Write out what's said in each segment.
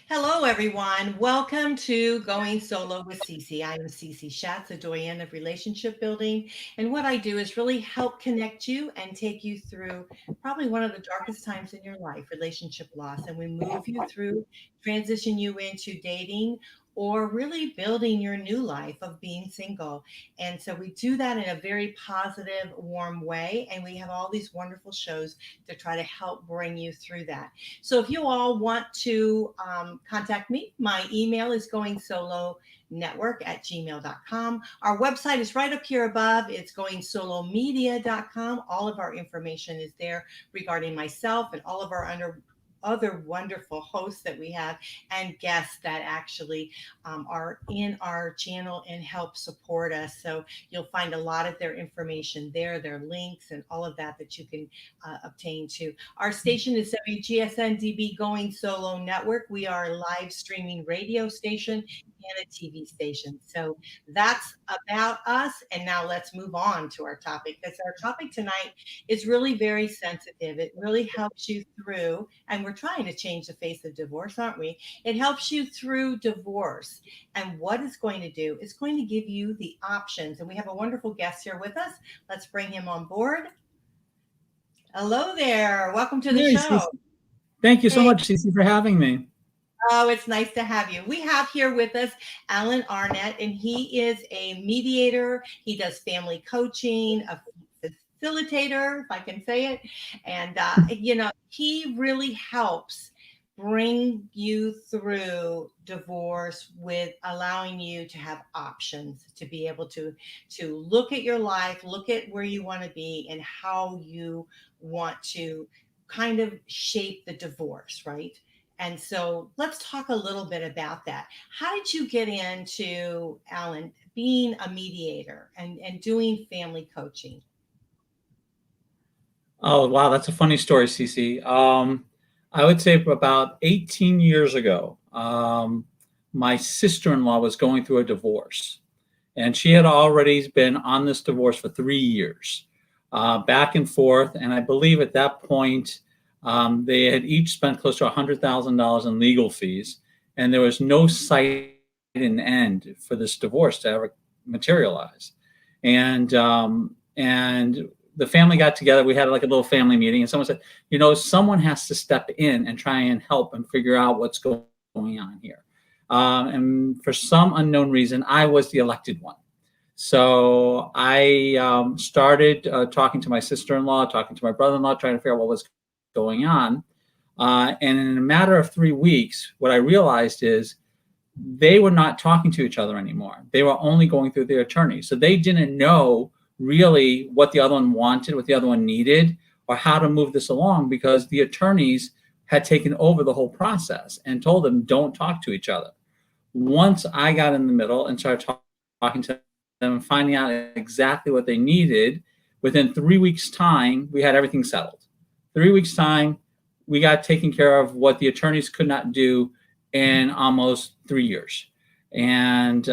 Hello, everyone. Welcome to Going Solo with Cece. I am Cece Shatz, a Doyenne of relationship building. And what I do is really help connect you and take you through probably one of the darkest times in your life, relationship loss. And we move you through, transition you into dating or really building your new life of being single. And so we do that in a very positive, warm way. And we have all these wonderful shows to try to help bring you through that. So if you all want to contact me, my email is goingsolonetwork@gmail.com. Our website is right up here above. It's goingsolomedia.com. All of our information is there regarding myself and all of our other wonderful hosts that we have and guests that actually are in our channel and help support us. So you'll find a lot of their information there, their links, and all of that that you can obtain too. Our station is WGSN-DB Going Solo Network. We are a live streaming radio station and a TV station. So that's about us. And now let's move on to our topic, because our topic tonight is really very sensitive. It really helps you through, and we're trying to change the face of divorce, aren't we? It helps you through divorce. And what it's going to do is going to give you the options. And we have a wonderful guest here with us. Let's bring him on board. Hello there. Welcome to the Hey, show. Cece. Thank you so Hey, much, Cece, for having me. oh, it's nice to have you. We have here with us Allan Arnet, and he is a mediator. He does family coaching, a facilitator, if I can say it. And, he really helps bring you through divorce with allowing you to have options to be able to look at your life, look at where you want to be and how you want to kind of shape the divorce, right? And so let's talk a little bit about that. How did you get into, Allan, being a mediator and doing family coaching? Oh, wow, that's a funny story, Cece. I would say about 18 years ago, my sister-in-law was going through a divorce, and she had already been on this divorce for 3 years, back and forth. And I believe at that point, they had each spent close to $100,000 in legal fees, and there was no sight and end for this divorce to ever materialize. And the family got together. We had like a little family meeting, and someone said, someone has to step in and try and help and figure out what's going on here. And for some unknown reason, I was the elected one. So I started talking to my sister-in-law, talking to my brother-in-law, trying to figure out what was going on. And in a matter of 3 weeks, what I realized is they were not talking to each other anymore. They were only going through their attorney. So they didn't know really what the other one wanted, what the other one needed, or how to move this along, because the attorneys had taken over the whole process and told them, don't talk to each other. Once I got in the middle and started talking to them and finding out exactly what they needed, within 3 weeks' time, we had everything settled. 3 weeks' time, we got taken care of what the attorneys could not do in almost 3 years. And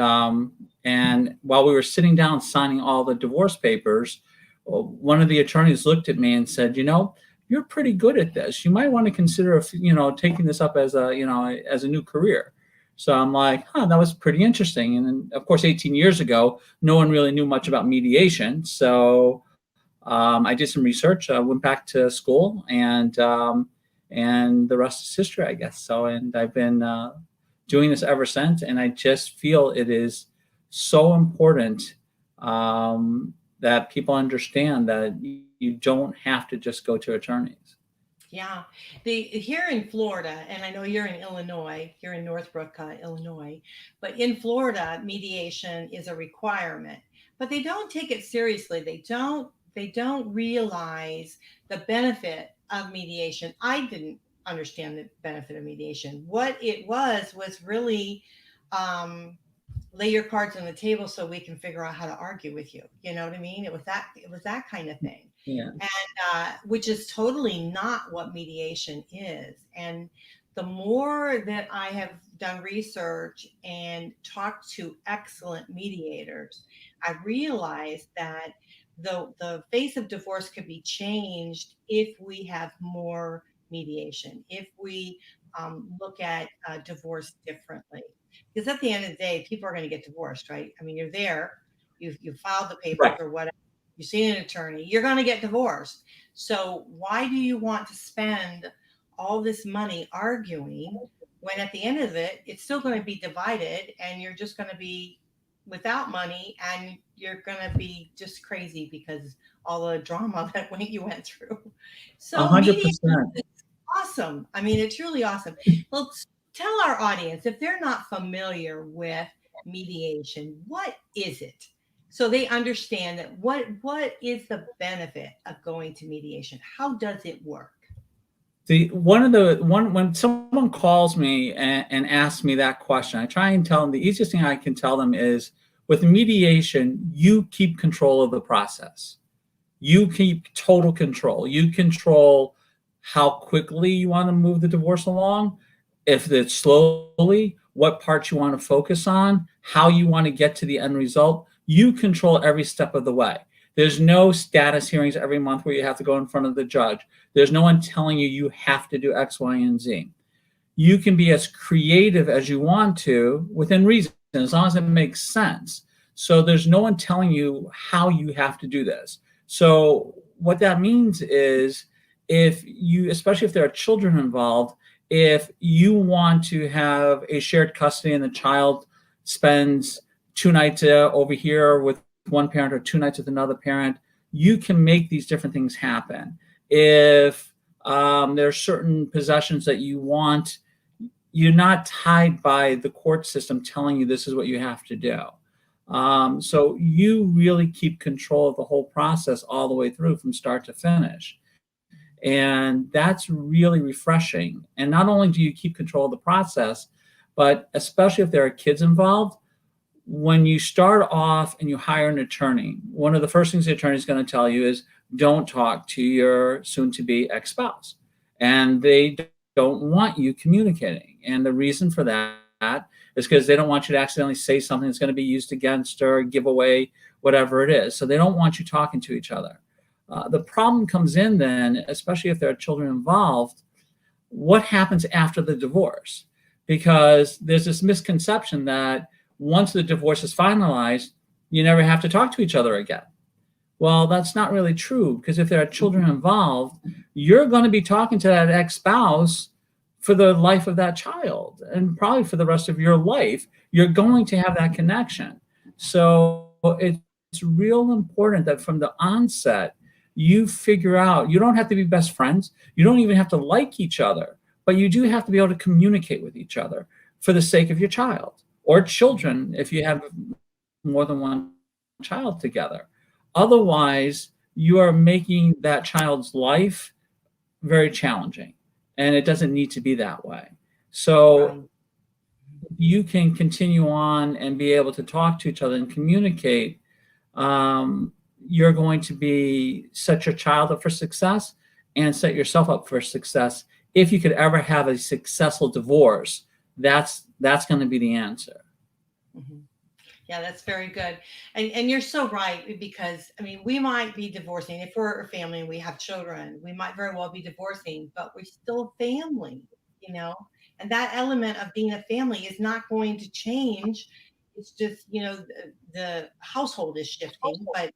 while we were sitting down signing all the divorce papers, one of the attorneys looked at me and said, you're pretty good at this. You might want to consider, taking this up as a new career. So I'm like, that was pretty interesting. And then, of course, 18 years ago, no one really knew much about mediation. So I did some research, went back to school, and the rest is history, I guess. So, and I've been doing this ever since, and I just feel it is so important that people understand that you don't have to just go to attorneys. Yeah, here in Florida, and I know you're in Illinois, you're in Northbrook, Illinois, but in Florida, mediation is a requirement, but they don't take it seriously. They don't realize the benefit of mediation. I didn't understand the benefit of mediation. What it was really um, lay your cards on the table so we can figure out how to argue with you. You know what I mean? It was that kind of thing, Yeah. and which is totally not what mediation is. And the more that I have done research and talked to excellent mediators, I realized that the face of divorce could be changed if we have more mediation, if we look at divorce differently. Because at the end of the day, people are going to get divorced, right? I mean, you're there, you filed the papers Right. or whatever, you see an attorney, you're going to get divorced. So why do you want to spend all this money arguing when at the end of it, it's still going to be divided and you're just going to be without money and you're going to be just crazy because all the drama that you went through. A So hundred media percent. is awesome. I mean, it's really awesome. Well, tell our audience if they're not familiar with mediation, what is it? So they understand that what is the benefit of going to mediation? How does it work? When someone calls me and asks me that question, I try and tell them the easiest thing I can tell them is with mediation, you keep control of the process. You keep total control. You control how quickly you want to move the divorce along, if it's slowly, what parts you want to focus on, how you want to get to the end result. You control every step of the way. There's no status hearings every month where you have to go in front of the judge. There's no one telling you you have to do X, Y, and Z. You can be as creative as you want to within reason, as long as it makes sense. So there's no one telling you how you have to do this. So what that means is especially if there are children involved, if you want to have a shared custody and the child spends 2 nights over here with one parent or 2 nights with another parent, you can make these different things happen. If there are certain possessions that you want, you're not tied by the court system telling you this is what you have to do. So you really keep control of the whole process all the way through from start to finish. And that's really refreshing. And not only do you keep control of the process, but especially if there are kids involved, when you start off and you hire an attorney, one of the first things the attorney is going to tell you is don't talk to your soon-to-be ex-spouse. And they don't want you communicating. And the reason for that is because they don't want you to accidentally say something that's going to be used against or give away whatever it is. So they don't want you talking to each other. The problem comes in then, especially if there are children involved, what happens after the divorce? Because there's this misconception that once the divorce is finalized, you never have to talk to each other again. Well, that's not really true, because if there are children involved, you're going to be talking to that ex-spouse for the life of that child and probably for the rest of your life. You're going to have that connection. So it's real important that from the onset, you figure out, you don't have to be best friends. You don't even have to like each other, but you do have to be able to communicate with each other for the sake of your child or children if you have more than one child together. Otherwise, you are making that child's life very challenging, and it doesn't need to be that way. So Right. you can continue on and be able to talk to each other and communicate. You're going to set your child up for success and set yourself up for success. If you could ever have a successful divorce, that's going to be the answer. Mm-hmm. Yeah, that's very good. And you're so right, because I mean, we might be divorcing if we're a family and we have children, we might very well be divorcing, but we're still family, you know, and that element of being a family is not going to change. It's just, the household is shifting, but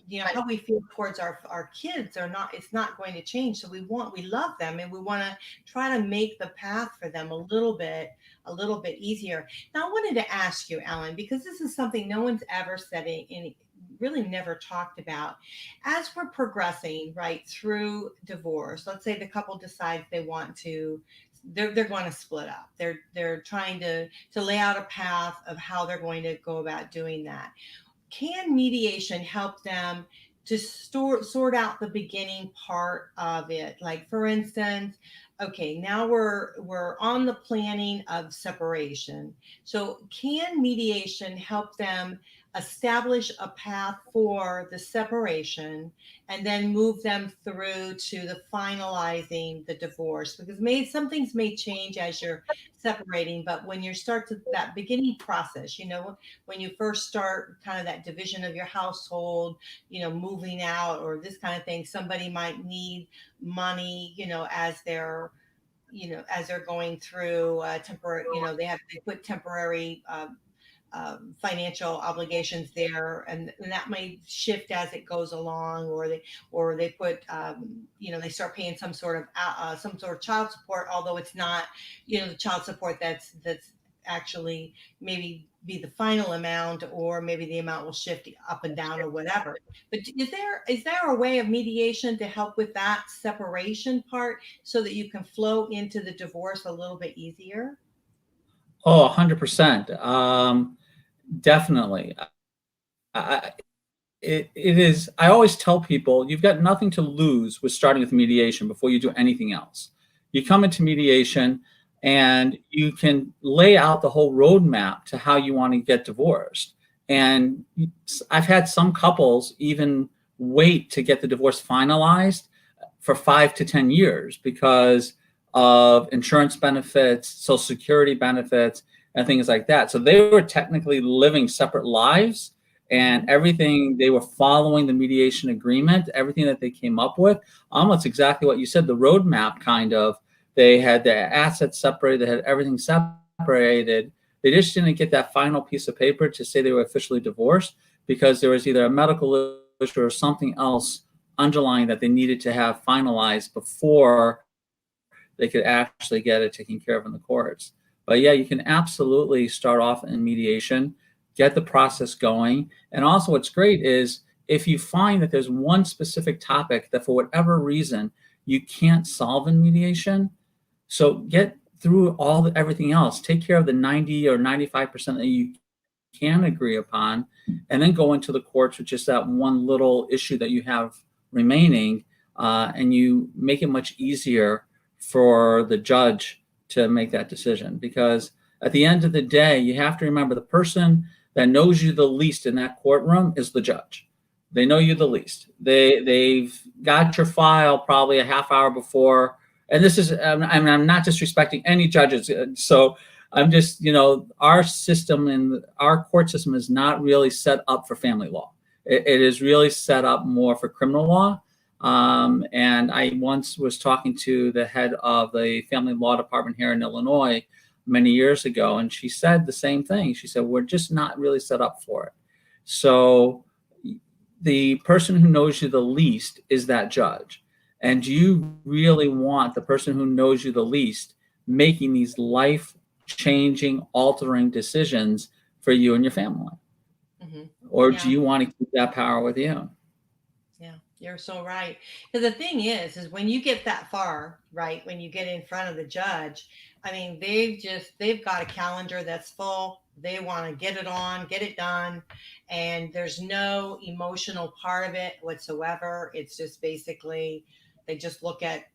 the how we feel towards our kids it's not going to change. So we love them and we want to try to make the path for them a little bit easier. Now I wanted to ask you, Allan, because this is something no one's ever said and really never talked about. As we're progressing right through divorce, let's say the couple decides they want to, they're going to split up. They're trying to lay out a path of how they're going to go about doing that. Can mediation help them to sort out the beginning part of it? Like, for instance, okay, now we're on the planning of separation. So can mediation help them establish a path for the separation and then move them through to the finalizing the divorce? Because some things may change as you're separating, but when you start to that beginning process, when you first start kind of that division of your household, moving out or this kind of thing, somebody might need money, as they're as they're going through temporary, they put temporary financial obligations there, and that may shift as it goes along, or they put they start paying some sort of child support, although it's not the child support that's actually maybe be the final amount, or maybe the amount will shift up and down or whatever. But is there a way of mediation to help with that separation part so that you can flow into the divorce a little bit easier? Oh, 100%. Definitely. It is. I always tell people you've got nothing to lose with starting with mediation before you do anything else. You come into mediation and you can lay out the whole roadmap to how you want to get divorced. And I've had some couples even wait to get the divorce finalized for 5 to 10 years because of insurance benefits, Social Security benefits, and things like that. So they were technically living separate lives, and everything, they were following the mediation agreement, everything that they came up with, almost exactly what you said, the roadmap kind of. They had their assets separated, they had everything separated. They just didn't get that final piece of paper to say they were officially divorced because there was either a medical issue or something else underlying that they needed to have finalized before they could actually get it taken care of in the courts. But yeah, you can absolutely start off in mediation, get the process going. And also what's great is if you find that there's one specific topic that for whatever reason you can't solve in mediation, so get through everything else, take care of the 90 or 95% that you can agree upon, and then go into the courts with just that one little issue that you have remaining, and you make it much easier for the judge to make that decision. Because at the end of the day, you have to remember the person that knows you the least in that courtroom is the judge. They know you the least. They've got your file probably a half hour before. And this is, I'm not disrespecting any judges. So I'm just, our system and our court system is not really set up for family law. It is really set up more for criminal law. And I once was talking to the head of the family law department here in Illinois many years ago, and she said the same thing. She said, we're just not really set up for it. So the person who knows you the least is that judge. And do you really want the person who knows you the least making these life-changing, altering decisions for you and your family? Mm-hmm. Or do you want to keep that power with you? Yeah, you're so right. Because the thing is when you get that far, right, when you get in front of the judge, I mean, they've got a calendar that's full. They want to get it done. And there's no emotional part of it whatsoever. It's just basically, they just look at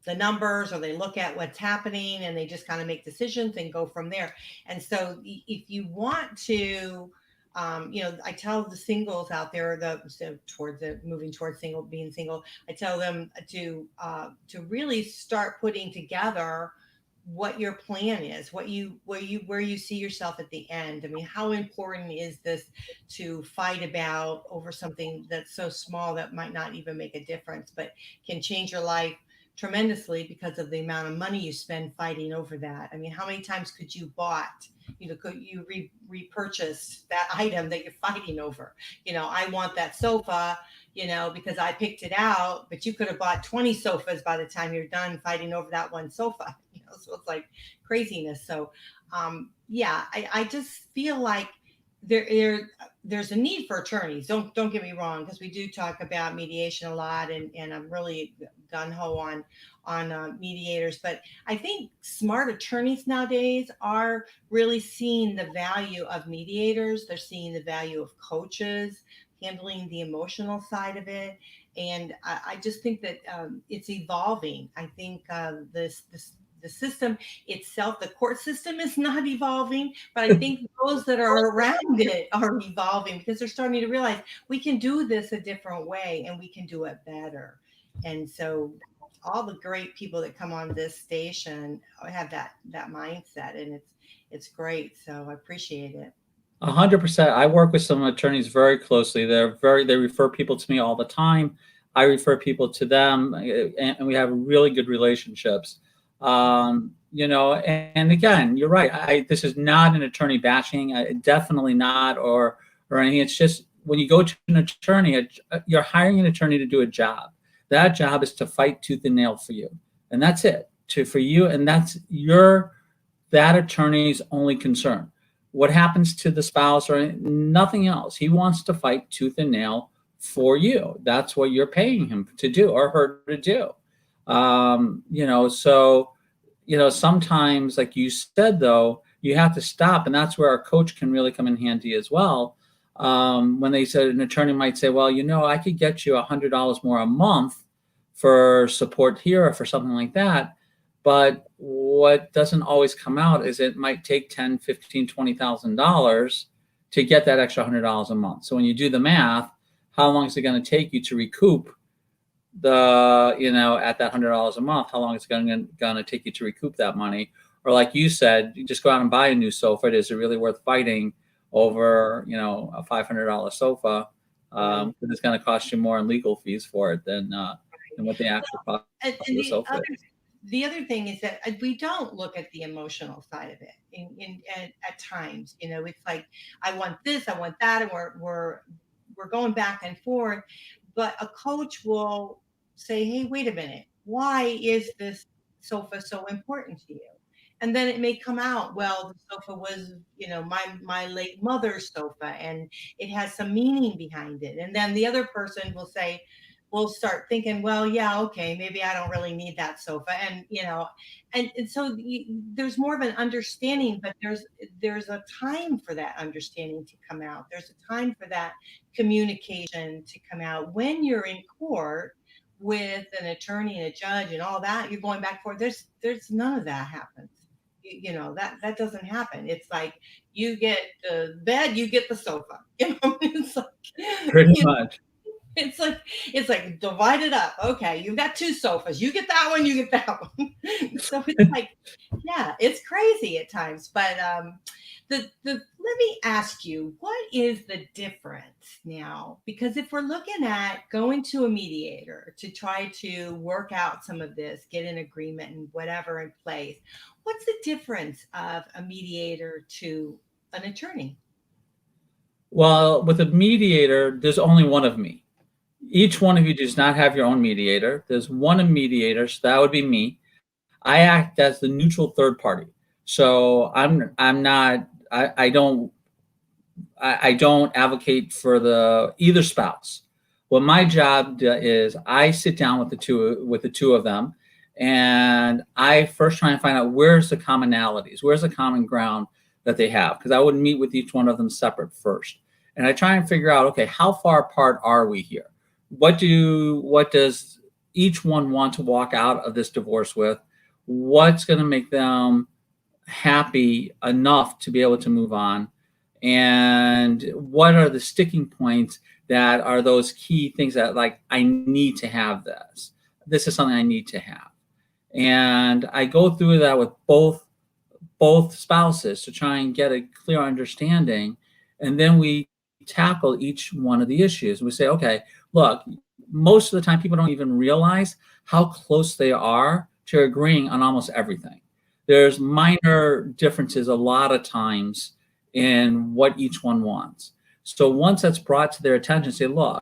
the numbers or they look at what's happening and they just kind of make decisions and go from there. And so if you want to, I tell the singles out there moving towards being single, I tell them to really start putting together what your plan is, where you see yourself at the end. I mean, how important is this to fight about over something that's so small that might not even make a difference, but can change your life tremendously because of the amount of money you spend fighting over that? I mean, how many times could you repurchase that item that you're fighting over? I want that sofa, because I picked it out, but you could have bought 20 sofas by the time you're done fighting over that one sofa. So it's like craziness. So I just feel like there's a need for attorneys. Don't get me wrong, because we do talk about mediation a lot, and I'm really gung-ho on mediators. But I think smart attorneys nowadays are really seeing the value of mediators. They're seeing the value of coaches handling the emotional side of it. And I just think that it's evolving. I think the system itself, the court system, is not evolving, but I think those that are around it are evolving because they're starting to realize we can do this a different way and we can do it better. And so all the great people that come on this station have that mindset, and it's great. So I appreciate it. 100%. I work with some attorneys very closely. They refer people to me all the time. I refer people to them, and we have really good relationships. And again, you're right. This is not an attorney bashing, definitely not, or anything. It's just when you go to an attorney, you're hiring an attorney to do a job. That job is to fight tooth and nail for you, and that's it. For you, and that's that attorney's only concern. What happens to the spouse or nothing else? He wants to fight tooth and nail for you. That's what you're paying him to do or her to do. Sometimes, like you said, though, you have to stop, and that's where our coach can really come in handy as well. When they said an attorney might say, well, I could get you $100 more a month for support here or for something like that. But what doesn't always come out is it might take $10,000, $15,000, $20,000 to get that extra $100 a month. So when you do the math, how long is it going to take you to recoup at that $100 a month? How long is it going to take you to recoup that money? Or like you said, you just go out and buy a new sofa. Is it really worth fighting over, a $500 sofa? Because it's going to cost you more in legal fees for it than what the actual cost of the sofa is. The other thing is that we don't look at the emotional side of it. At times, it's like, I want this, I want that, and we're going back and forth. But a coach will say, hey, wait a minute, why is this sofa so important to you? And then it may come out, well, the sofa was, my late mother's sofa, and it has some meaning behind it. And then the other person will start thinking, well, yeah, okay, maybe I don't really need that sofa. And, and so there's more of an understanding, but there's a time for that understanding to come out. There's a time for that communication to come out. When you're in court with an attorney and a judge and all that, you're going back and forth. There's none of that happens. That doesn't happen. It's like, you get the bed, you get the sofa. It's like, pretty much. It's like divide it up. Okay, you've got two sofas. You get that one, you get that one. So it's like, yeah, it's crazy at times. But let me ask you, what is the difference now? Because if we're looking at going to a mediator to try to work out some of this, get an agreement and whatever in place, what's the difference of a mediator to an attorney? Well, with a mediator, there's only one of me. Each one of you does not have your own mediator. There's one mediator, so that would be me. I act as the neutral third party. So I don't advocate for either spouse. What my job is, I sit down with the two of them, and I first try and find out where's the commonalities, where's the common ground that they have, because I would meet with each one of them separate first. And I try and figure out, okay, how far apart are we here? What does each one want to walk out of this divorce with? What's going to make them happy enough to be able to move on? And what are the sticking points that are those key things that, like, I need to have this. This is something I need to have. And I go through that with both spouses to try and get a clear understanding. And then we tackle each one of the issues. We say, okay, look, most of the time people don't even realize how close they are to agreeing on almost everything. There's minor differences a lot of times in what each one wants. So once that's brought to their attention, say, look,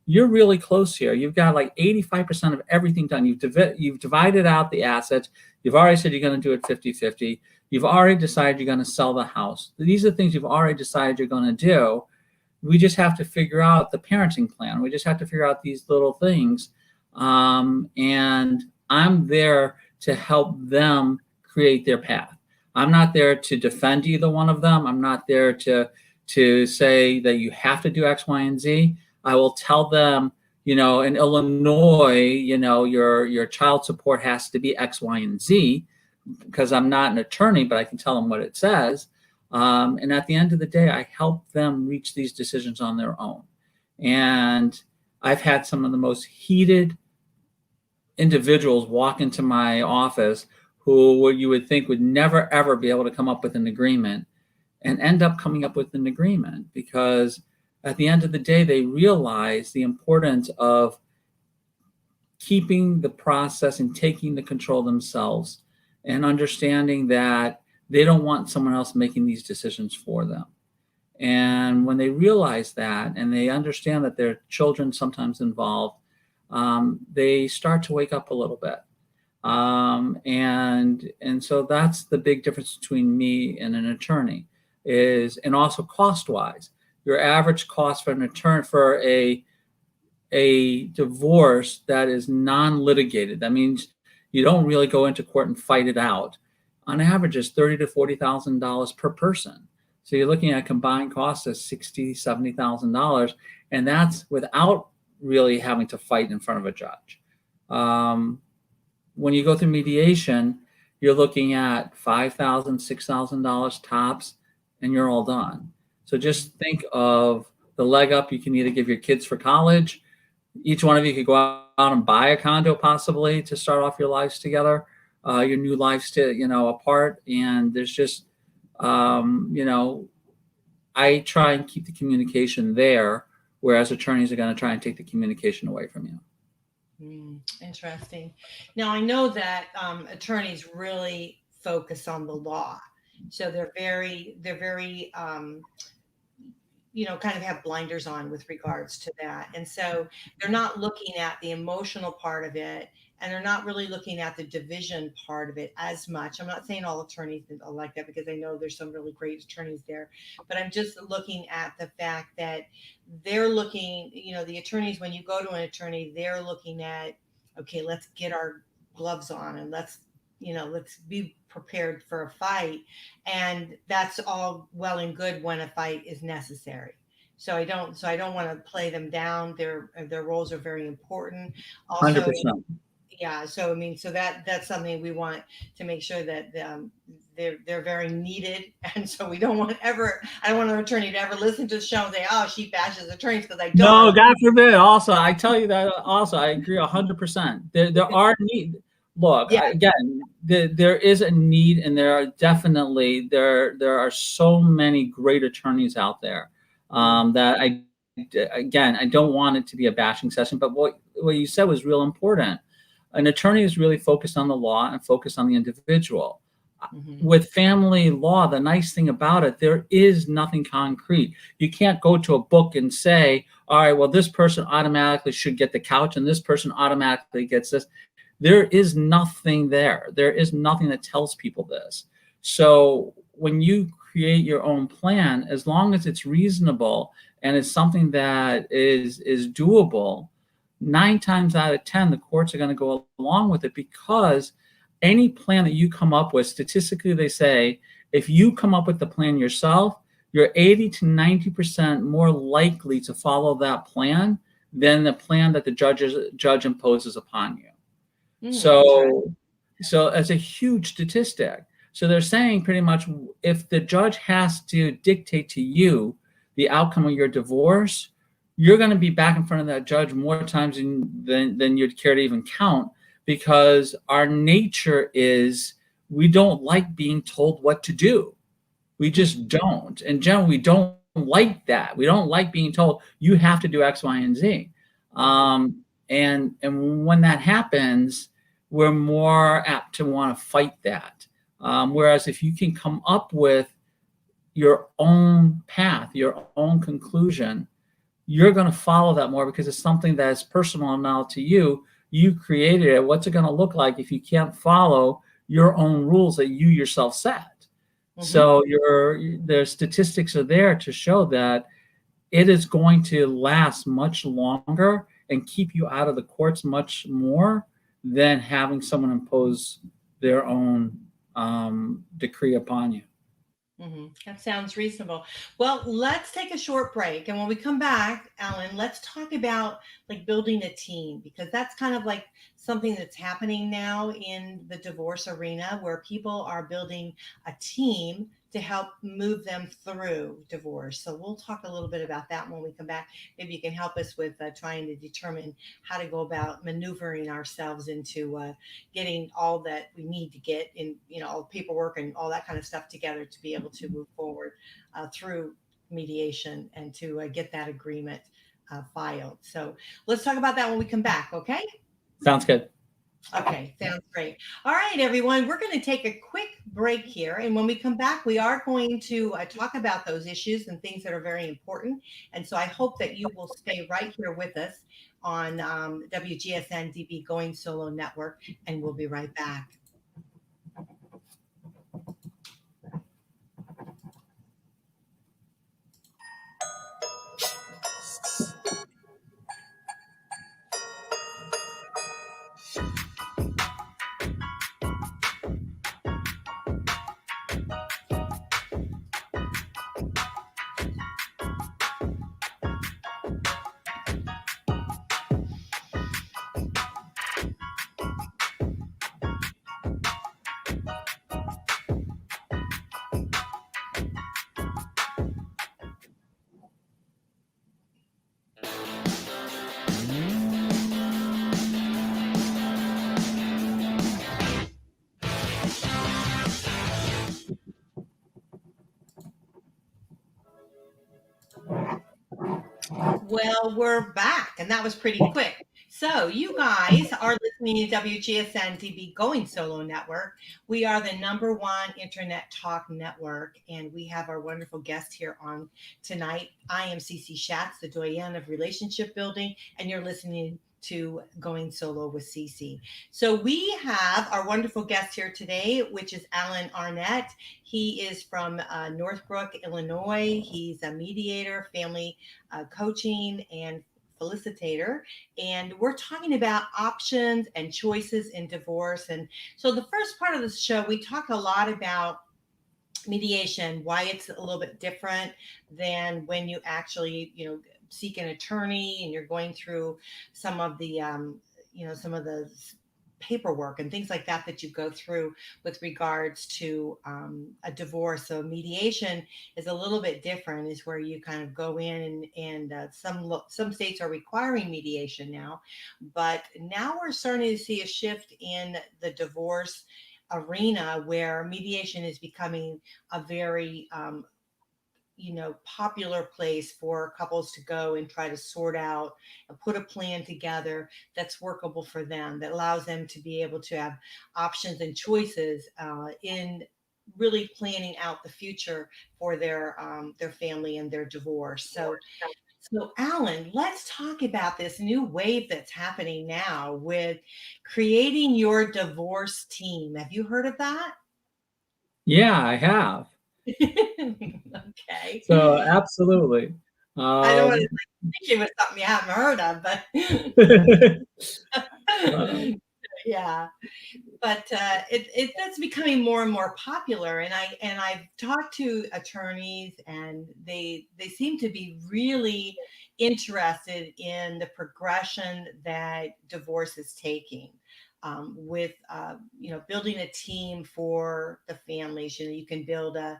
you're really close here. You've got like 85% of everything done. You've divided out the assets. You've already said you're going to do it 50-50. You've already decided you're going to sell the house. These are things you've already decided you're going to do. We just have to figure out the parenting plan. We just have to figure out these little things. And I'm there to help them create their path. I'm not there to defend either one of them. I'm not there to say that you have to do X, Y, and Z. I will tell them, in Illinois, your child support has to be X, Y, and Z, because I'm not an attorney, but I can tell them what it says. And at the end of the day, I help them reach these decisions on their own. And I've had some of the most heated individuals walk into my office who you would think would never, ever be able to come up with an agreement, and end up coming up with an agreement, because at the end of the day, they realize the importance of keeping the process and taking the control themselves and understanding that they don't want someone else making these decisions for them. And when they realize that and they understand that their children sometimes involved, they start to wake up a little bit. And so that's the big difference between me and an attorney is, and also cost wise, your average cost for an attorney for a divorce that is non-litigated. That means you don't really go into court and fight it out. On average, is $30,000 to $40,000 per person. So you're looking at combined costs of $60,000, $70,000, and that's without really having to fight in front of a judge. When you go through mediation, you're looking at $5,000, $6,000 tops, and you're all done. So just think of the leg up you can either give your kids for college. Each one of you could go out and buy a condo possibly to start off your lives together, your new lives apart. And there's just, I try and keep the communication there, whereas attorneys are going to try and take the communication away from you. Interesting. Now I know that attorneys really focus on the law, so they're very kind of have blinders on with regards to that, and so they're not looking at the emotional part of it, and they're not really looking at the division part of it as much. I'm not saying all attorneys are like that, because I know there's some really great attorneys there, but I'm just looking at the fact that they're looking, the attorneys, when you go to an attorney, they're looking at, okay, let's get our gloves on and let's be prepared for a fight. And that's all well and good when a fight is necessary. So I don't want to play them down. Their roles are very important. Also, 100%. yeah. So that's something we want to make sure that they're very needed. And so I don't want an attorney to ever listen to the show and say, "Oh, she bashes attorneys," because I don't. No, God forbid. Also, I tell you that. Also, I agree 100%. There are needs. Look, Yeah. again, there is a need, and there are definitely there are so many great attorneys out there that I don't want it to be a bashing session. But what you said was real important. An attorney is really focused on the law and focused on the individual. Mm-hmm. With family law, the nice thing about it, there is nothing concrete. You can't go to a book and say, all right, well, this person automatically should get the couch and this person automatically gets this. There is nothing there. There is nothing that tells people this. So when you create your own plan, as long as it's reasonable and it's something that is doable, 9 times out of 10, the courts are going to go along with it, because any plan that you come up with, statistically, they say, if you come up with the plan yourself, you're 80 to 90% more likely to follow that plan than the plan that the judge imposes upon you. So that's a huge statistic. So they're saying pretty much, if the judge has to dictate to you the outcome of your divorce, you're going to be back in front of that judge more times than you'd care to even count, because our nature is we don't like being told what to do. We just don't. In general, we don't like that. We don't like being told you have to do X, Y, and Z. And when that happens, we're more apt to want to fight that. Whereas if you can come up with your own path, your own conclusion, you're going to follow that more, because it's something that is personal now to you. You created it. What's it going to look like if you can't follow your own rules that you yourself set? Mm-hmm. So the statistics are there to show that it is going to last much longer and keep you out of the courts much more than having someone impose their own decree upon you. Mm-hmm. That sounds reasonable. Well, let's take a short break. And when we come back, Allan, let's talk about like building a team, because that's kind of like something that's happening now in the divorce arena, where people are building a team to help move them through divorce. So we'll talk a little bit about that when we come back. Maybe you can help us with trying to determine how to go about maneuvering ourselves into getting all that we need to get in, all paperwork and all that kind of stuff together to be able to move forward through mediation and to get that agreement filed. So let's talk about that when we come back. Okay. Sounds good. Okay, sounds great. All right, everyone, we're going to take a quick break here. And when we come back, we are going to talk about those issues and things that are very important. And so I hope that you will stay right here with us on WGSN-DB Going Solo Network, and we'll be right back. Well, we're back, and that was pretty quick. So, you guys are listening to WGSN-DB Going Solo Network. We are the #1 internet talk network, and we have our wonderful guest here on tonight. I am Cece Shatz, the Doyenne of relationship building, and you're listening to Going Solo with Cece. So we have our wonderful guest here today, which is Allan Arnet. He is from Northbrook, Illinois. He's a mediator, family coaching, and facilitator. And we're talking about options and choices in divorce. And so the first part of the show, we talk a lot about mediation, why it's a little bit different than when you actually, seek an attorney and you're going through some of the, some of the paperwork and things like that you go through with regards to a divorce. So mediation is a little bit different, is where you kind of go in and some states are requiring mediation now, but now we're starting to see a shift in the divorce arena where mediation is becoming a very popular place for couples to go and try to sort out and put a plan together that's workable for them, that allows them to be able to have options and choices in really planning out the future for their family and their divorce. So Allan, let's talk about this new wave that's happening now with creating your divorce team. Have you heard of that? Yeah, I have. Okay. So absolutely. I don't want to think it was something you haven't heard of, but yeah. But that's becoming more and more popular, and I've talked to attorneys, and they seem to be really interested in the progression that divorce is taking, with building a team for the families. You can build a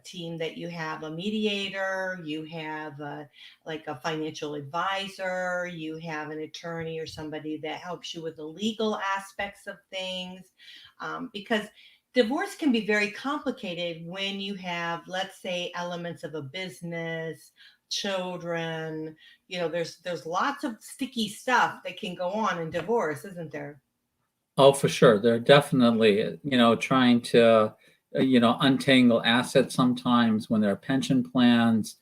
team that you have a mediator, you have like a financial advisor, you have an attorney or somebody that helps you with the legal aspects of things, because divorce can be very complicated when you have, let's say, elements of a business, children. There's lots of sticky stuff that can go on in divorce, isn't there? Oh, for sure. They're definitely, trying to, untangle assets sometimes when there are pension plans,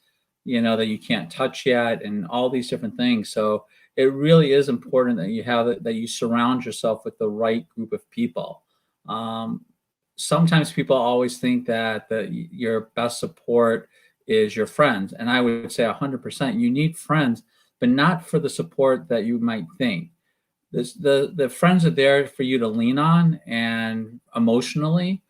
that you can't touch yet, and all these different things. So it really is important that you surround yourself with the right group of people. Sometimes people always think that your best support is your friends. And I would say 100%, you need friends, but not for the support that you might think. The friends are there for you to lean on and emotionally,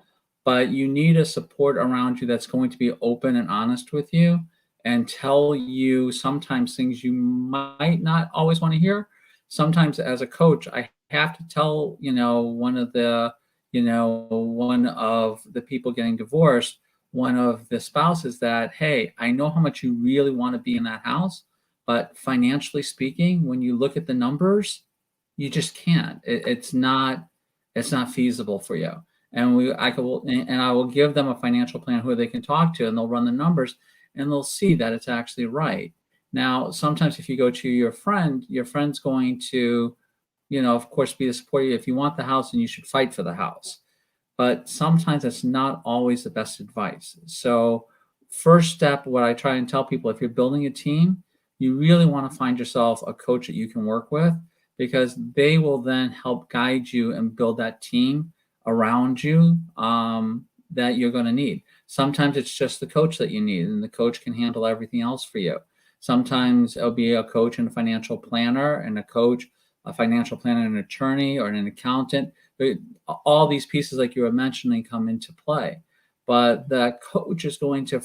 but you need a support around you that's going to be open and honest with you and tell you sometimes things you might not always want to hear. Sometimes as a coach, I have to tell, one of the people getting divorced, one of the spouses, that, hey, I know how much you really want to be in that house, but financially speaking, when you look at the numbers, you just can't. It's not feasible for you. And I will give them a financial plan who they can talk to, and they'll run the numbers, and they'll see that it's actually right. Now, sometimes if you go to your friend's going to of course, be to support you. If you want the house, then you should fight for the house. But sometimes it's not always the best advice. So first step, what I try and tell people, if you're building a team, you really want to find yourself a coach that you can work with, because they will then help guide you and build that team around you that you're going to need. Sometimes it's just the coach that you need, and the coach can handle everything else for you. Sometimes it'll be a coach and a financial planner, and a financial planner, an attorney, or an accountant. All these pieces, like you were mentioning, come into play. But the coach is going to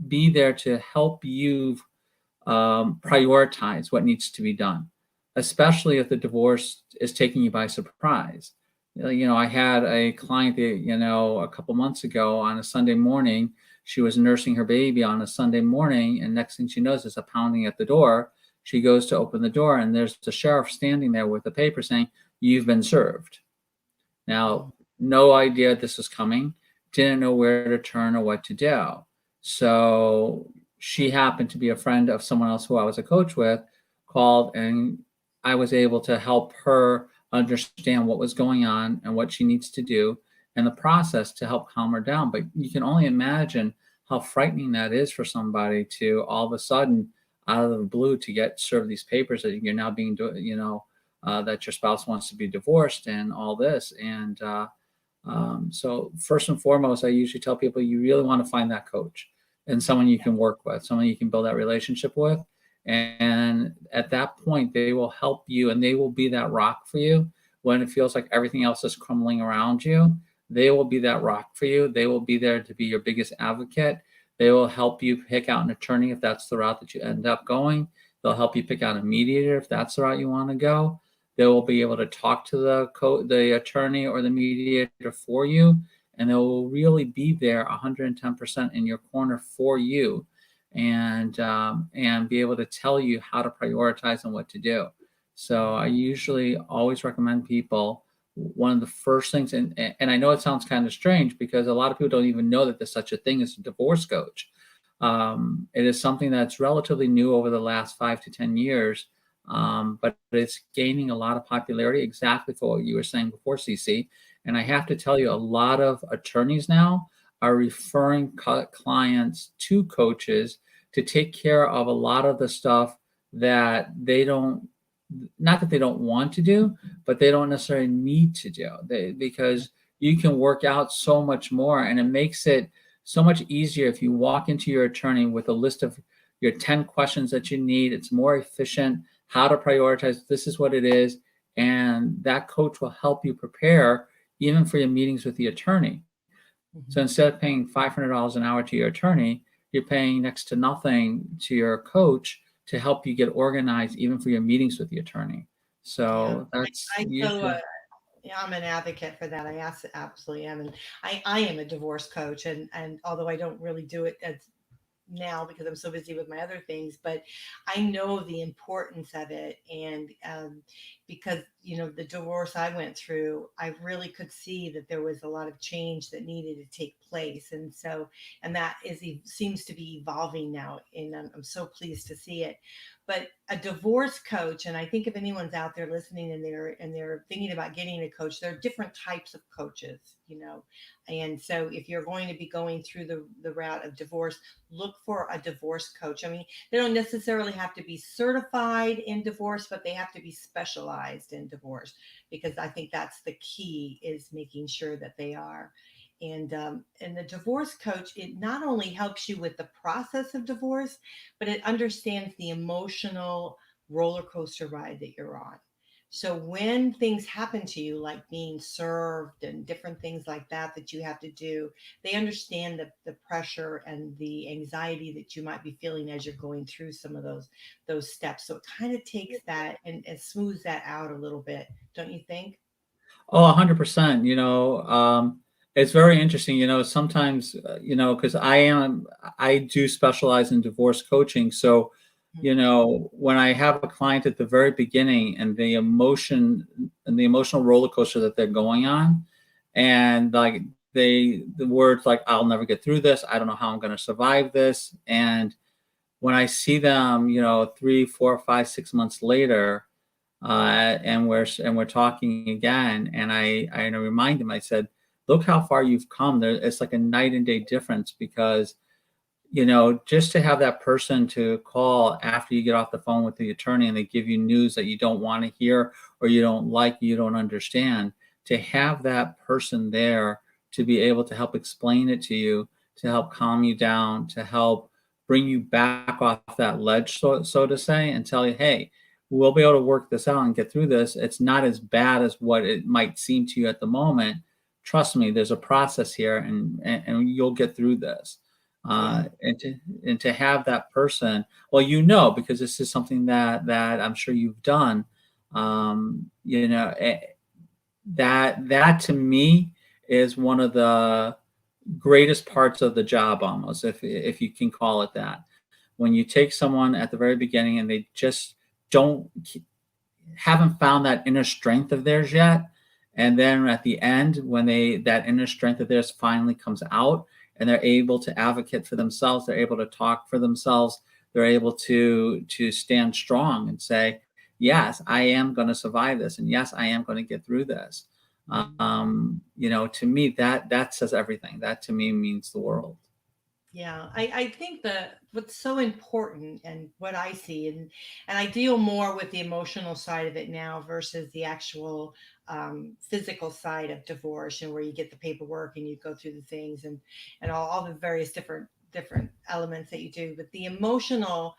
be there to help you prioritize what needs to be done, especially if the divorce is taking you by surprise. I had a client that, a couple months ago on a Sunday morning. She was nursing her baby on a Sunday morning, and next thing she knows, there's a pounding at the door. She goes to open the door, and there's the sheriff standing there with a paper saying, "You've been served." Now, no idea this was coming, didn't know where to turn or what to do. So she happened to be a friend of someone else who I was a coach with, called, and I was able to help her understand what was going on and what she needs to do and the process to help calm her down. But you can only imagine how frightening that is for somebody to all of a sudden, out of the blue, to get served these papers that you're now being, that your spouse wants to be divorced and all this. And so first and foremost, I usually tell people you really want to find that coach and someone you can work with, someone you can build that relationship with. And at that point, they will help you, and they will be that rock for you when it feels like everything else is crumbling around you. They will be that rock for you. They will be there to be your biggest advocate. They will help you pick out an attorney if that's the route that you end up going. They'll help you pick out a mediator if that's the route you want to go. They will be able to talk to the attorney or the mediator for you, and they will really be there 110% in your corner for you, and be able to tell you how to prioritize and what to do. So I usually always recommend people, one of the first things, and I know it sounds kind of strange because a lot of people don't even know that there's such a thing as a divorce coach. It is something that's relatively new over the last 5 to 10 years, but it's gaining a lot of popularity, exactly for what you were saying before, Cece. And I have to tell you, a lot of attorneys now are referring clients to coaches to take care of a lot of the stuff that they don't, not that they don't want to do, but they don't necessarily need to do, because you can work out so much more, and it makes it so much easier if you walk into your attorney with a list of your 10 questions that you need. It's more efficient, how to prioritize, this is what it is, and that coach will help you prepare even for your meetings with the attorney. So instead of paying $500 an hour to your attorney, you're paying next to nothing to your coach to help you get organized even for your meetings with the attorney. So that's usually... I'm an advocate for that. I absolutely am. And I am a divorce coach, and although I don't really do it as now because I'm so busy with my other things, but I know the importance of it. And because, the divorce I went through, I really could see that there was a lot of change that needed to take place. And that seems to be evolving now. And I'm so pleased to see it. But a divorce coach, and I think if anyone's out there listening and they're thinking about getting a coach, there are different types of coaches, and so if you're going to be going through the route of divorce, look for a divorce coach. I mean, they don't necessarily have to be certified in divorce, but they have to be specialized in divorce, because I think that's the key, is making sure that they are. And the divorce coach, it not only helps you with the process of divorce, but it understands the emotional roller coaster ride that you're on. So when things happen to you, like being served and different things like that you have to do, they understand the pressure and the anxiety that you might be feeling as you're going through some of those steps. So it kind of takes that and smooths that out a little bit, don't you think? Oh, 100%. It's very interesting, sometimes, because I do specialize in divorce coaching. So, when I have a client at the very beginning and the emotional roller coaster that they're going on, and like the words like, "I'll never get through this. I don't know how I'm going to survive this." And when I see them, 3, 4, 5, 6 months later, and we're talking again, and I remind him. I said, "Look how far you've come. There, it's like a night and day difference because." Just to have that person to call after you get off the phone with the attorney and they give you news that you don't want to hear or you don't like, you don't understand, to have that person there to be able to help explain it to you, to help calm you down, to help bring you back off that ledge, so to say, and tell you, hey, we'll be able to work this out and get through this. It's not as bad as what it might seem to you at the moment. Trust me, there's a process here, and you'll get through this. And to have that person, well, because this is something that I'm sure you've done, that to me is one of the greatest parts of the job, almost, if you can call it that. When you take someone at the very beginning and they just haven't found that inner strength of theirs yet, and then at the end, when that inner strength of theirs finally comes out, and they're able to advocate for themselves, they're able to talk for themselves, they're able to stand strong and say, yes, I am going to survive this, and yes, I am going to get through this. To me, that says everything. That to me means the world. Yeah, I think that what's so important, and what I see, and I deal more with the emotional side of it now versus the actual physical side of divorce, and where you get the paperwork and you go through the things, and all the various different elements that you do. But the emotional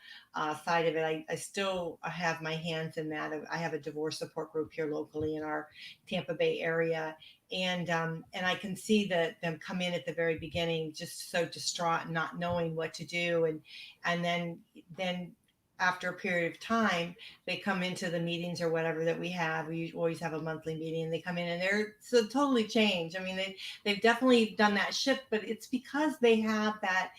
side of it, I still have my hands in that. I have a divorce support group here locally in our Tampa Bay area, and I can see them come in at the very beginning just so distraught and not knowing what to do, and then after a period of time, they come into the meetings or whatever that we have. We always have a monthly meeting, and they come in and they're so totally changed. I mean, they've definitely done that shift, but it's because they have that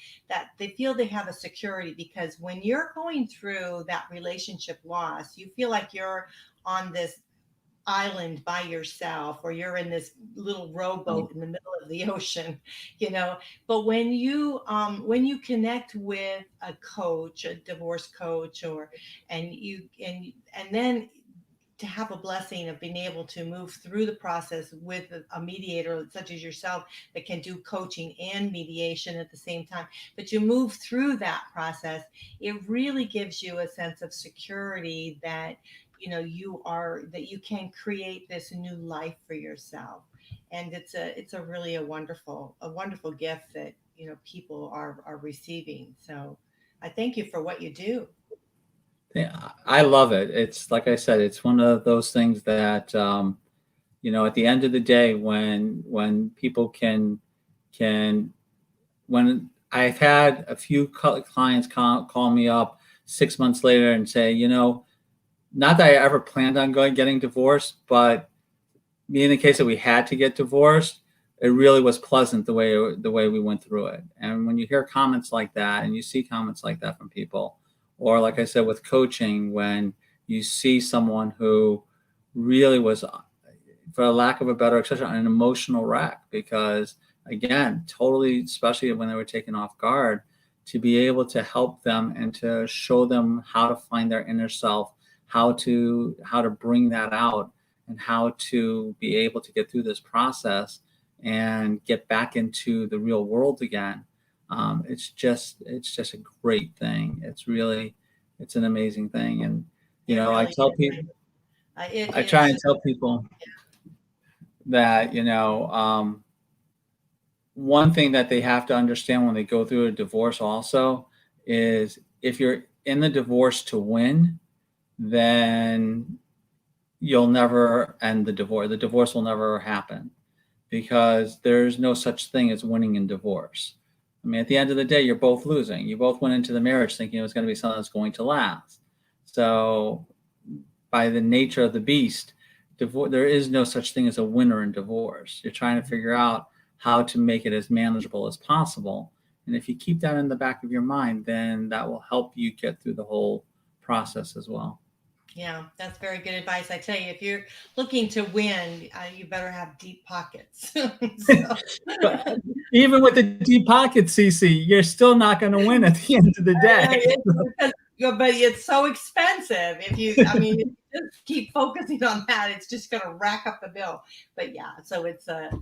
they feel they have a security, because when you're going through that relationship loss, you feel like you're on this island by yourself, or you're in this little rowboat in the middle of the ocean, but when you connect with a coach, a divorce coach, and then to have a blessing of being able to move through the process with a mediator such as yourself that can do coaching and mediation at the same time, but you move through that process, it really gives you a sense of security that you can create this new life for yourself. And it's a really a wonderful gift that people are receiving. So I thank you for what you do. Yeah, I love it. It's like I said, it's one of those things that at the end of the day, when people can when I've had a few clients call me up 6 months later and say, not that I ever planned on getting divorced, but in the case that we had to get divorced, it really was pleasant the way we went through it. And when you hear comments like that, and you see comments like that from people, or like I said with coaching, when you see someone who really was, for lack of a better expression, an emotional wreck, because again, totally, especially when they were taken off guard, to be able to help them and to show them how to find their inner self, how to bring that out, and how to be able to get through this process and get back into the real world again. It's just a great thing. It's an amazing thing. And really I tell people, I try and tell people that one thing that they have to understand when they go through a divorce also is, if you're in the divorce to win, then you'll never end the divorce. The divorce will never happen, because there's no such thing as winning in divorce. I mean, at the end of the day, you're both losing. You both went into the marriage thinking it was going to be something that's going to last. So by the nature of the beast, there is no such thing as a winner in divorce. You're trying to figure out how to make it as manageable as possible. And if you keep that in the back of your mind, then that will help you get through the whole process as well. Yeah, that's very good advice. I tell you, if you're looking to win, you better have deep pockets. But even with the deep pockets, Cece, you're still not going to win at the end of the day. Yeah, but it's so expensive. If you just keep focusing on that, it's just going to rack up the bill. But yeah, so it's and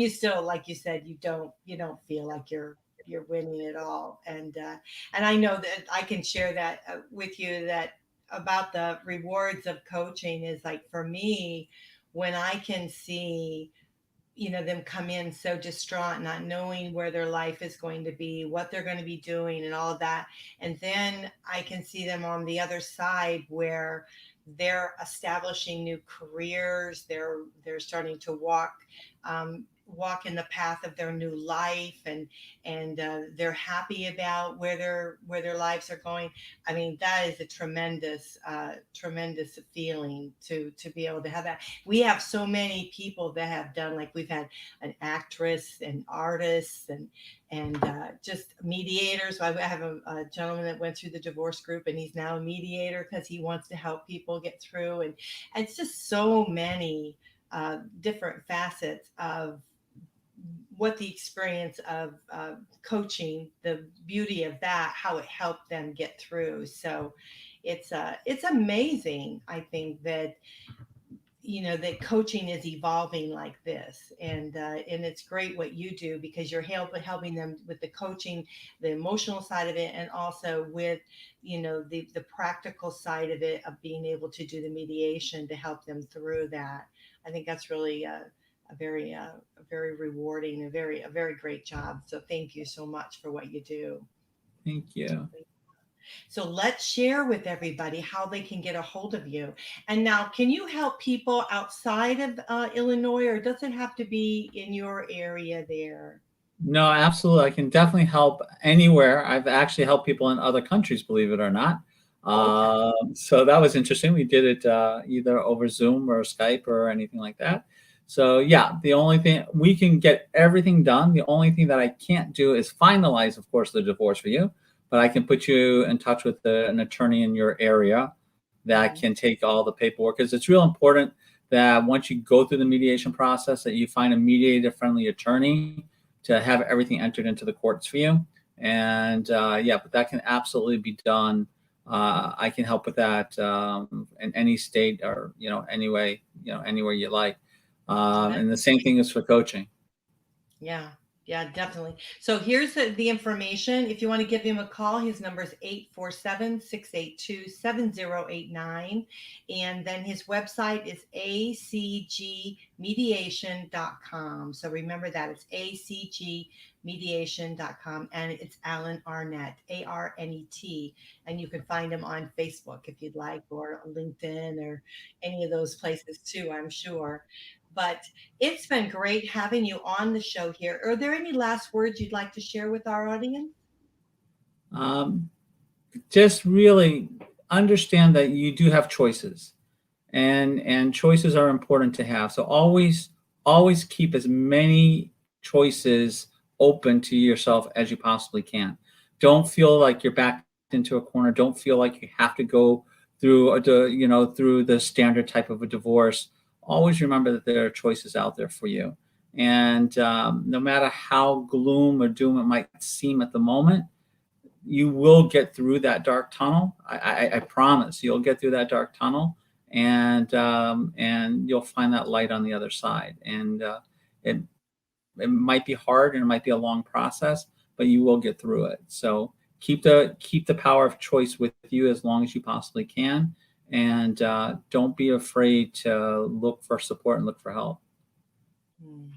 you still, like you said, you don't feel like you're winning it all. And I know that I can share that with you, that about the rewards of coaching is like, for me, when I can see them come in so distraught, not knowing where their life is going to be, what they're going to be doing, and all of that. And then I can see them on the other side where they're establishing new careers. They're starting to walk in the path of their new life, and they're happy about where their lives are going. I mean, that is a tremendous feeling to be able to have that. We have so many people that have done, like, we've had an actress and artists and just mediators. I have a gentleman that went through the divorce group, and he's now a mediator because he wants to help people get through. And it's just so many different facets of what the experience of coaching, the beauty of that, how it helped them get through. So it's amazing, I think, that that coaching is evolving like this. And it's great what you do, because you're helping them with the coaching, the emotional side of it, and also with the practical side of it, of being able to do the mediation to help them through that. I think that's really a very rewarding, a very great job. So thank you so much for what you do. Thank you. So let's share with everybody how they can get a hold of you. And now, can you help people outside of Illinois, or does it have to be in your area there? No, absolutely. I can definitely help anywhere. I've actually helped people in other countries, believe it or not. Okay. So that was interesting. We did it either over Zoom or Skype or anything like that. So yeah, the only thing, we can get everything done. The only thing that I can't do is finalize, of course, the divorce for you, but I can put you in touch with an attorney in your area that Mhm. can take all the paperwork, because it's real important that once you go through the mediation process, that you find a mediator-friendly attorney to have everything entered into the courts for you. And yeah, but that can absolutely be done. I can help with that in any state, or any way, anywhere you like. And the same thing is for coaching. Yeah, yeah, definitely. So here's the information. If you want to give him a call, his number is 847-682-7089. And then his website is acgmediation.com. So remember that, it's acgmediation.com. And it's Allan Arnet, Arnet. And you can find him on Facebook if you'd like, or LinkedIn, or any of those places too, I'm sure. But it's been great having you on the show here. Are there any last words you'd like to share with our audience? Um, just really understand that you do have choices, and choices are important to have. So always keep as many choices open to yourself as you possibly can. Don't feel like you're backed into a corner. Don't feel like you have to go through through the standard type of a divorce. Always remember that there are choices out there for you, and no matter how gloom or doom it might seem at the moment, you will get through that dark tunnel. I promise you'll get through that dark tunnel, and you'll find that light on the other side. And it it might be hard and it might be a long process, but you will get through it. So keep the power of choice with you as long as you possibly can, and don't be afraid to look for support and look for help. Hmm.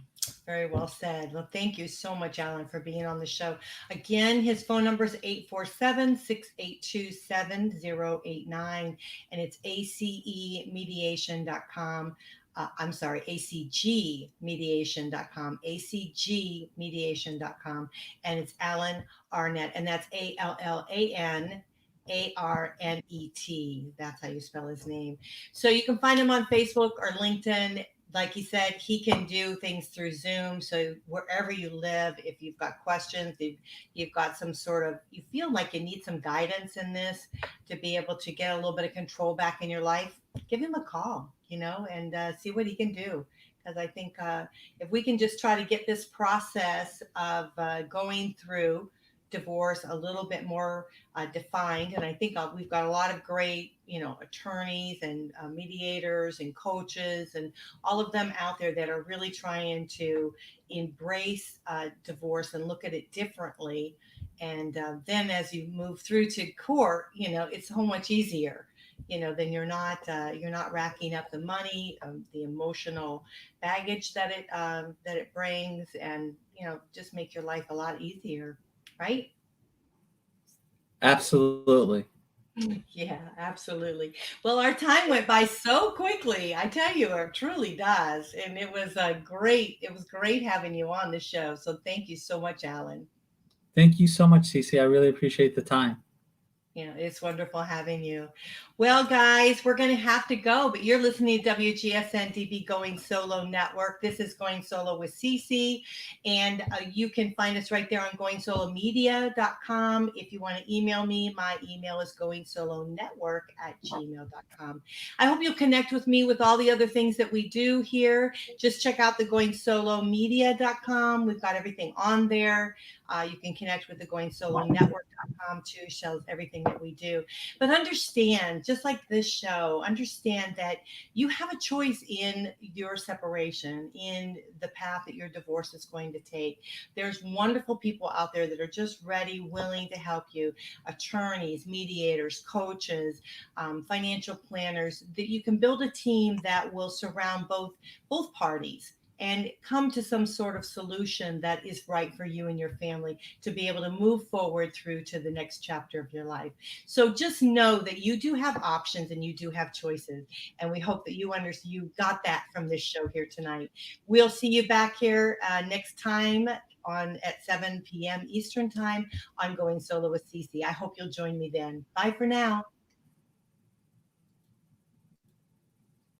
Very well said. Well, thank you so much, Alan, for being on the show. Again, his phone number is 847-682-7089, and it's acemediation.com. I'm sorry, acgmediation.com, acgmediation.com. And it's Allan Arnet, and that's Allan. That's how you spell his name. So you can find him on Facebook or LinkedIn. Like he said, he can do things through Zoom. So wherever you live, if you've got questions, if you've got some sort of, you feel like you need some guidance in this to be able to get a little bit of control back in your life, give him a call, and see what he can do. Because I think if we can just try to get this process of going through divorce a little bit more defined. And I think we've got a lot of great, attorneys and mediators and coaches and all of them out there that are really trying to embrace divorce and look at it differently. And then as you move through to court, it's so much easier. Then you're not racking up the money, the emotional baggage that it brings, and just make your life a lot easier, right? Absolutely. Yeah, absolutely. Well, our time went by so quickly. I tell you, it truly does. And it was great having you on the show. So thank you so much, Alan. Thank you so much, Cece. I really appreciate the time. It's wonderful having you. Well, guys, we're going to have to go, but you're listening to WGSN-DB Going Solo Network. This is Going Solo with Cece, and you can find us right there on goingsolomedia.com. If you want to email me, my email is goingsolonetwork@gmail.com. I hope you'll connect with me with all the other things that we do here. Just check out the goingsolomedia.com. We've got everything on there. You can connect with the goingsoloNetwork.com too, shows everything that we do. But understand, just like this show, understand that you have a choice in your separation, in the path that your divorce is going to take. There's wonderful people out there that are just ready, willing to help you, attorneys, mediators, coaches, financial planners, that you can build a team that will surround both parties and come to some sort of solution that is right for you and your family to be able to move forward through to the next chapter of your life. So just know that you do have options and you do have choices. And we hope that you got that from this show here tonight. We'll see you back here next time at 7 p.m. Eastern time on Going Solo with Cece. I hope you'll join me then. Bye for now.